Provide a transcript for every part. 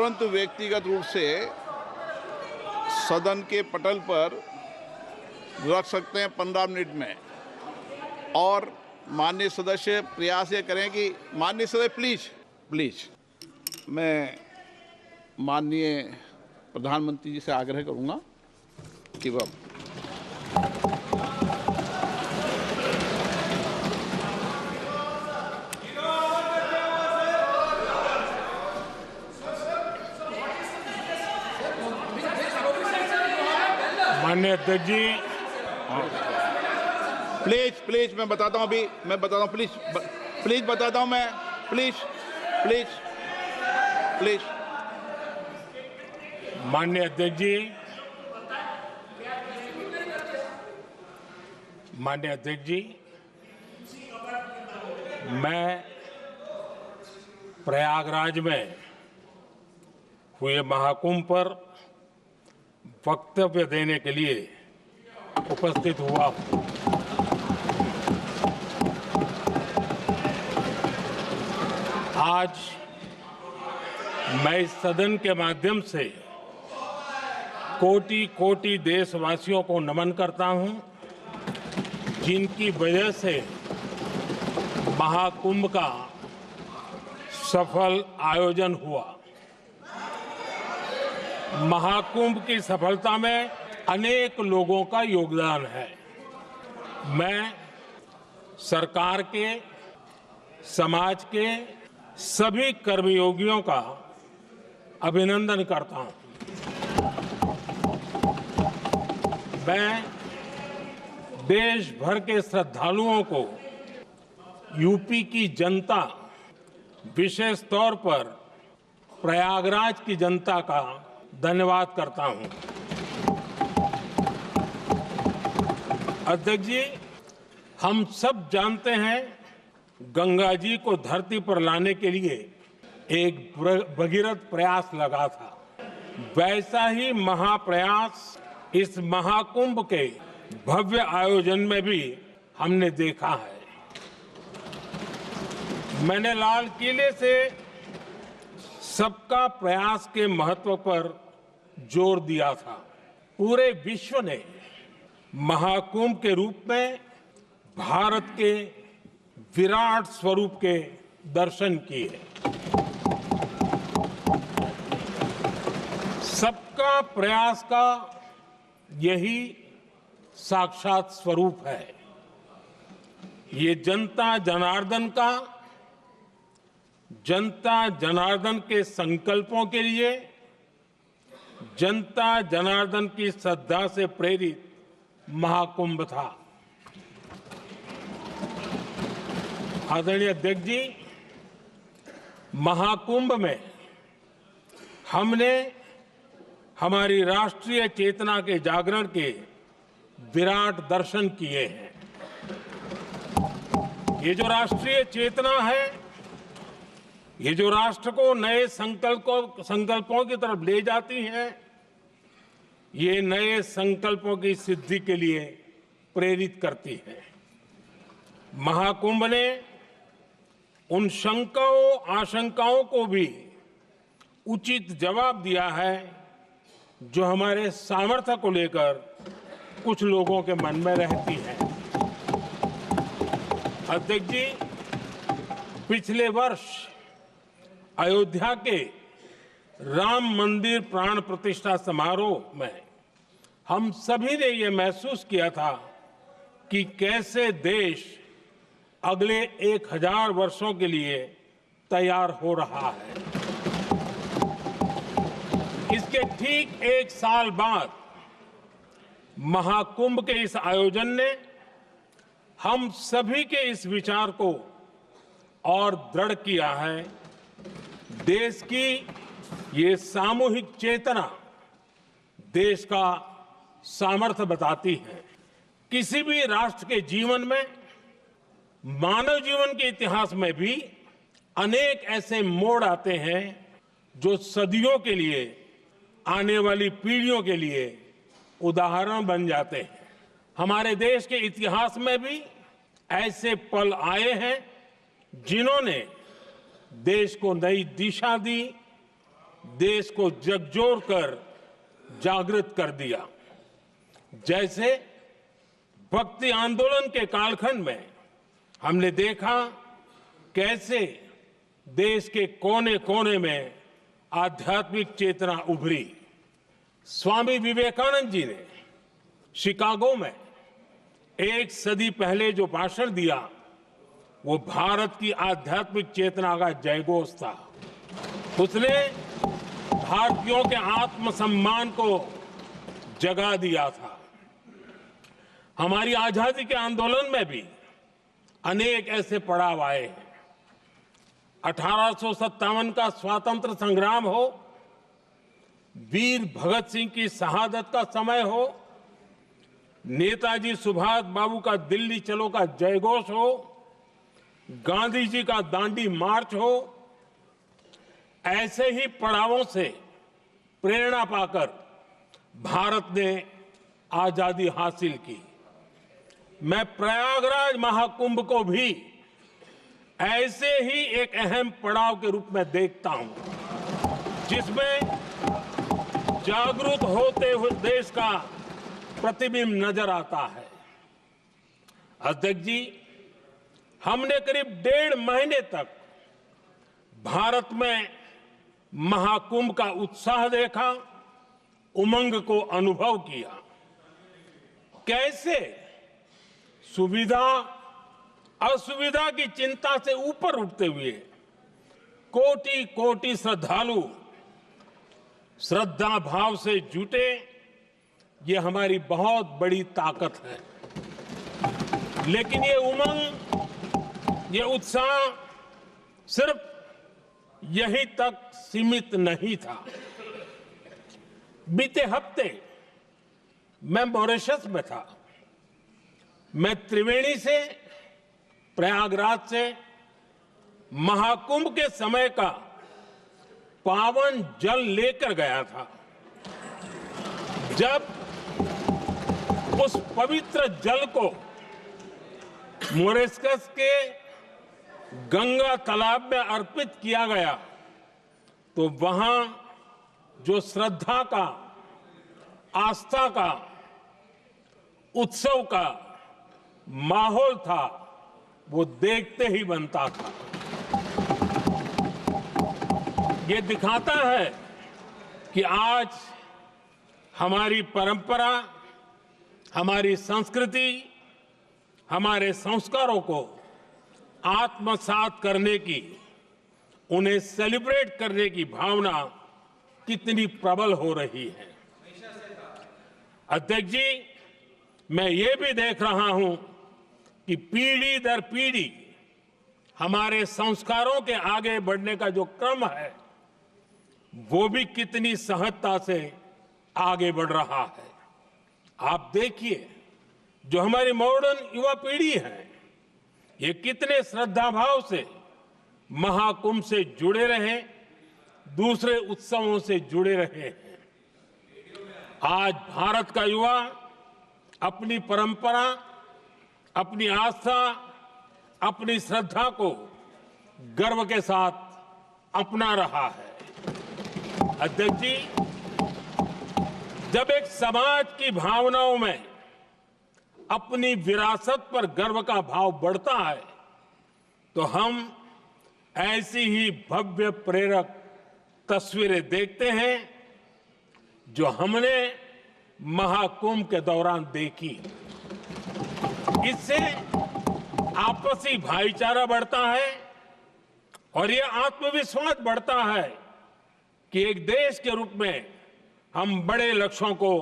तुरंत व्यक्तिगत रूप से सदन के पटल पर रख सकते हैं 15 मिनट में। और माननीय सदस्य प्रयास ये करें कि माननीय सदस्य प्लीज मैं माननीय प्रधानमंत्री जी से आग्रह करूंगा कि वह माननीय अध्यक्ष जी, प्लीज मैं बताता हूं, अभी मैं बताता हूं, प्लीज बताता हूं मैं, प्लीज माननीय अध्यक्ष जी, माननीय अध्यक्ष जी, मैं प्रयागराज में हुए महाकुंभ पर वक्तव्य देने के लिए उपस्थित हुआ हूं। आज मैं इस सदन के माध्यम से कोटि कोटि देशवासियों को नमन करता हूं, जिनकी वजह से महाकुंभ का सफल आयोजन हुआ। महाकुंभ की सफलता में अनेक लोगों का योगदान है। मैं सरकार के, समाज के सभी कर्मयोगियों का अभिनंदन करता हूं। मैं देश भर के श्रद्धालुओं को, यूपी की जनता, विशेष तौर पर प्रयागराज की जनता का धन्यवाद करता हूं। अध्यक्ष जी, हम सब जानते हैं गंगा जी को धरती पर लाने के लिए एक भगीरथ प्रयास लगा था। वैसा ही महाप्रयास इस महाकुंभ के भव्य आयोजन में भी हमने देखा है। मैंने लाल किले से सबका प्रयास के महत्व पर जोर दिया था। पूरे विश्व ने महाकुंभ के रूप में भारत के विराट स्वरूप के दर्शन किए। सबका प्रयास का यही साक्षात स्वरूप है। ये जनता जनार्दन के संकल्पों के लिए, जनता जनार्दन की श्रद्धा से प्रेरित महाकुंभ था। आदरणीय अध्यक्ष जी, महाकुंभ में हमने हमारी राष्ट्रीय चेतना के जागरण के विराट दर्शन किए हैं। ये जो राष्ट्रीय चेतना है, ये जो राष्ट्र को नए संकल्पों की तरफ ले जाती है, ये नए संकल्पों की सिद्धि के लिए प्रेरित करती है। महाकुंभ ने उन शंकाओं, आशंकाओं को भी उचित जवाब दिया है जो हमारे सामर्थ्य को लेकर कुछ लोगों के मन में रहती है। अध्यक्ष जी, पिछले वर्ष अयोध्या के राम मंदिर प्राण प्रतिष्ठा समारोह में हम सभी ने ये महसूस किया था कि कैसे देश अगले 1000 वर्षों के लिए तैयार हो रहा है। इसके ठीक 1 साल बाद महाकुंभ के इस आयोजन ने हम सभी के इस विचार को और दृढ़ किया है। देश की ये सामूहिक चेतना देश का सामर्थ्य बताती है। किसी भी राष्ट्र के जीवन में, मानव जीवन के इतिहास में भी अनेक ऐसे मोड़ आते हैं जो सदियों के लिए, आने वाली पीढ़ियों के लिए उदाहरण बन जाते हैं। हमारे देश के इतिहास में भी ऐसे पल आए हैं जिन्होंने देश को नई दिशा दी, देश को झकझोर कर जागृत कर दिया। जैसे भक्ति आंदोलन के कालखंड में हमने देखा कैसे देश के कोने कोने में आध्यात्मिक चेतना उभरी। स्वामी विवेकानंद जी ने शिकागो में 1 सदी पहले जो भाषण दिया वो भारत की आध्यात्मिक चेतना का जयघोष था। उसने भारतीयों के आत्मसम्मान को जगा दिया था। हमारी आजादी के आंदोलन में भी अनेक ऐसे पड़ाव आए हैं। 1857 का स्वातंत्र संग्राम हो, वीर भगत सिंह की शहादत का समय हो, नेताजी सुभाष बाबू का दिल्ली चलो का जयघोष हो, गांधी जी का दांडी मार्च हो, ऐसे ही पड़ावों से प्रेरणा पाकर भारत ने आजादी हासिल की। मैं प्रयागराज महाकुंभ को भी ऐसे ही एक अहम पड़ाव के रूप में देखता हूं, जिसमें जागरूक होते हुए देश का प्रतिबिंब नजर आता है। अध्यक्ष जी, हमने करीब 1.5 महीने तक भारत में महाकुंभ का उत्साह देखा, उमंग को अनुभव किया। कैसे सुविधा असुविधा की चिंता से ऊपर उठते हुए कोटि कोटि श्रद्धालु श्रद्धा भाव से जुटे, ये हमारी बहुत बड़ी ताकत है। लेकिन ये उमंग, ये उत्साह सिर्फ यहीं तक सीमित नहीं था। बीते हफ्ते मैं मॉरिशस में था। मैं त्रिवेणी से, प्रयागराज से महाकुंभ के समय का पावन जल लेकर गया था। जब उस पवित्र जल को मॉरिशस के गंगा तालाब में अर्पित किया गया तो वहां जो श्रद्धा का, आस्था का, उत्सव का माहौल था वो देखते ही बनता था। ये दिखाता है कि आज हमारी परंपरा, हमारी संस्कृति, हमारे संस्कारों को आत्मसात करने की, उन्हें सेलिब्रेट करने की भावना कितनी प्रबल हो रही है। अध्यक्ष जी, मैं ये भी देख रहा हूं कि पीढ़ी दर पीढ़ी हमारे संस्कारों के आगे बढ़ने का जो क्रम है वो भी कितनी सहजता से आगे बढ़ रहा है। आप देखिए, जो हमारी मॉडर्न युवा पीढ़ी है ये कितने श्रद्धा भाव से महाकुंभ से जुड़े रहे, दूसरे उत्सवों से जुड़े रहे हैं। आज भारत का युवा अपनी परंपरा, अपनी आस्था, अपनी श्रद्धा को गर्व के साथ अपना रहा है। अध्यक्ष जी, जब एक समाज की भावनाओं में अपनी विरासत पर गर्व का भाव बढ़ता है तो हम ऐसी ही भव्य प्रेरक तस्वीरें देखते हैं जो हमने महाकुंभ के दौरान देखी। इससे आपसी भाईचारा बढ़ता है और ये आत्मविश्वास बढ़ता है कि एक देश के रूप में हम बड़े लक्ष्यों को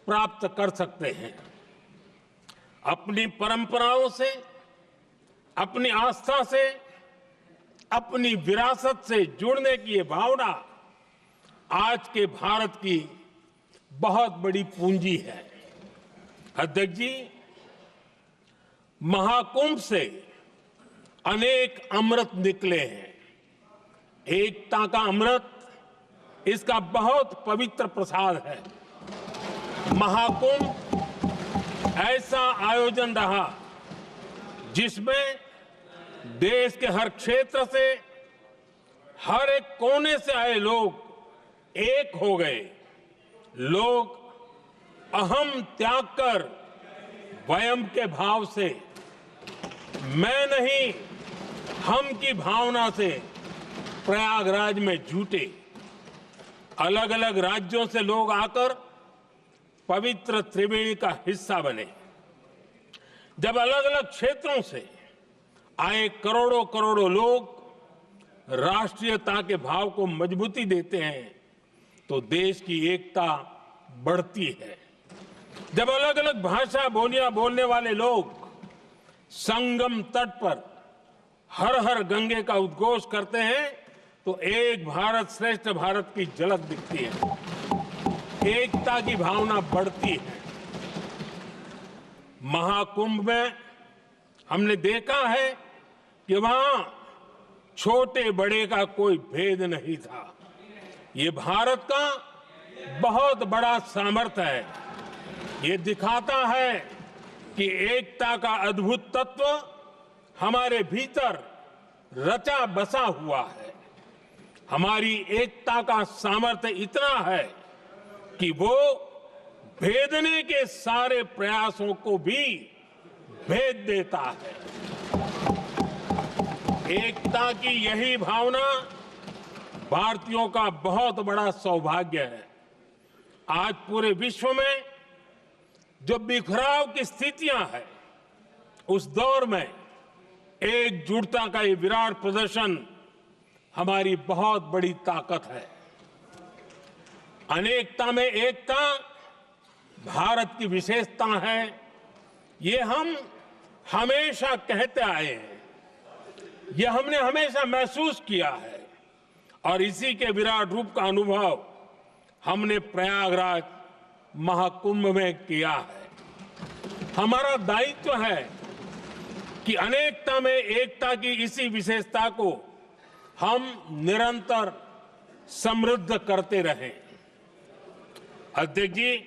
प्राप्त कर सकते हैं। अपनी परंपराओं से, अपनी आस्था से, अपनी विरासत से जुड़ने की ये भावना आज के भारत की बहुत बड़ी पूंजी है। अध्यक्ष जी, महाकुंभ से अनेक अमृत निकले हैं। एकता का अमृत इसका बहुत पवित्र प्रसाद है। महाकुंभ ऐसा आयोजन रहा जिसमें देश के हर क्षेत्र से, हर एक कोने से आए लोग एक हो गए। लोग अहम त्याग कर वयम के भाव से, मैं नहीं हम की भावना से प्रयागराज में जुटे। अलग अलग राज्यों से लोग आकर पवित्र त्रिवेणी का हिस्सा बने। जब अलग अलग क्षेत्रों से आए करोड़ों करोड़ों लोग राष्ट्रीयता के भाव को मजबूती देते हैं तो देश की एकता बढ़ती है। जब अलग अलग भाषा बोलियां बोलने वाले लोग संगम तट पर हर हर गंगे का उद्घोष करते हैं तो एक भारत श्रेष्ठ भारत की झलक दिखती है, एकता की भावना बढ़ती है। महाकुंभ में हमने देखा है कि वहां छोटे बड़े का कोई भेद नहीं था। ये भारत का बहुत बड़ा सामर्थ्य है। ये दिखाता है कि एकता का अद्भुत तत्व हमारे भीतर रचा बसा हुआ है। हमारी एकता का सामर्थ्य इतना है कि वो भेदने के सारे प्रयासों को भी भेद देता है। एकता की यही भावना भारतीयों का बहुत बड़ा सौभाग्य है। आज पूरे विश्व में जो बिखराव की स्थितियां हैं, उस दौर में एकजुटता का ये विराट प्रदर्शन हमारी बहुत बड़ी ताकत है। अनेकता में एकता भारत की विशेषता है, ये हम हमेशा कहते आए हैं, ये हमने हमेशा महसूस किया है और इसी के विराट रूप का अनुभव हमने प्रयागराज महाकुंभ में किया है। हमारा दायित्व है कि अनेकता में एकता की इसी विशेषता को हम निरंतर समृद्ध करते रहें। अध्यक्ष जी,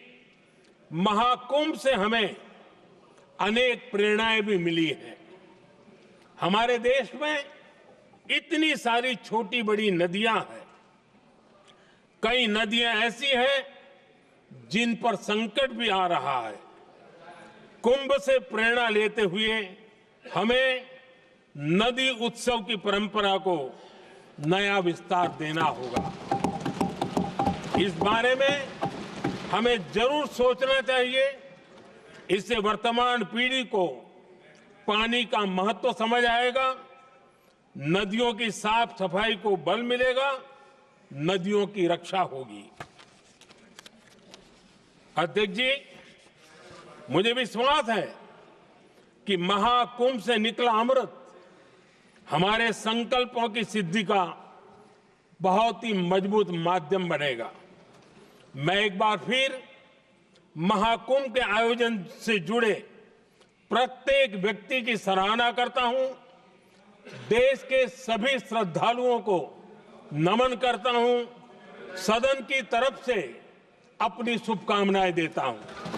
महाकुंभ से हमें अनेक प्रेरणाएं भी मिली हैं। हमारे देश में इतनी सारी छोटी बड़ी नदियां हैं। कई नदियां ऐसी हैं जिन पर संकट भी आ रहा है। कुंभ से प्रेरणा लेते हुए हमें नदी उत्सव की परंपरा को नया विस्तार देना होगा। इस बारे में हमें जरूर सोचना चाहिए। इससे वर्तमान पीढ़ी को पानी का महत्व समझ आएगा, नदियों की साफ सफाई को बल मिलेगा, नदियों की रक्षा होगी। अध्यक्ष जी, मुझे विश्वास है कि महाकुंभ से निकला अमृत हमारे संकल्पों की सिद्धि का बहुत ही मजबूत माध्यम बनेगा। मैं एक बार फिर महाकुंभ के आयोजन से जुड़े प्रत्येक व्यक्ति की सराहना करता हूं। देश के सभी श्रद्धालुओं को नमन करता हूं। सदन की तरफ से अपनी शुभकामनाएं देता हूं।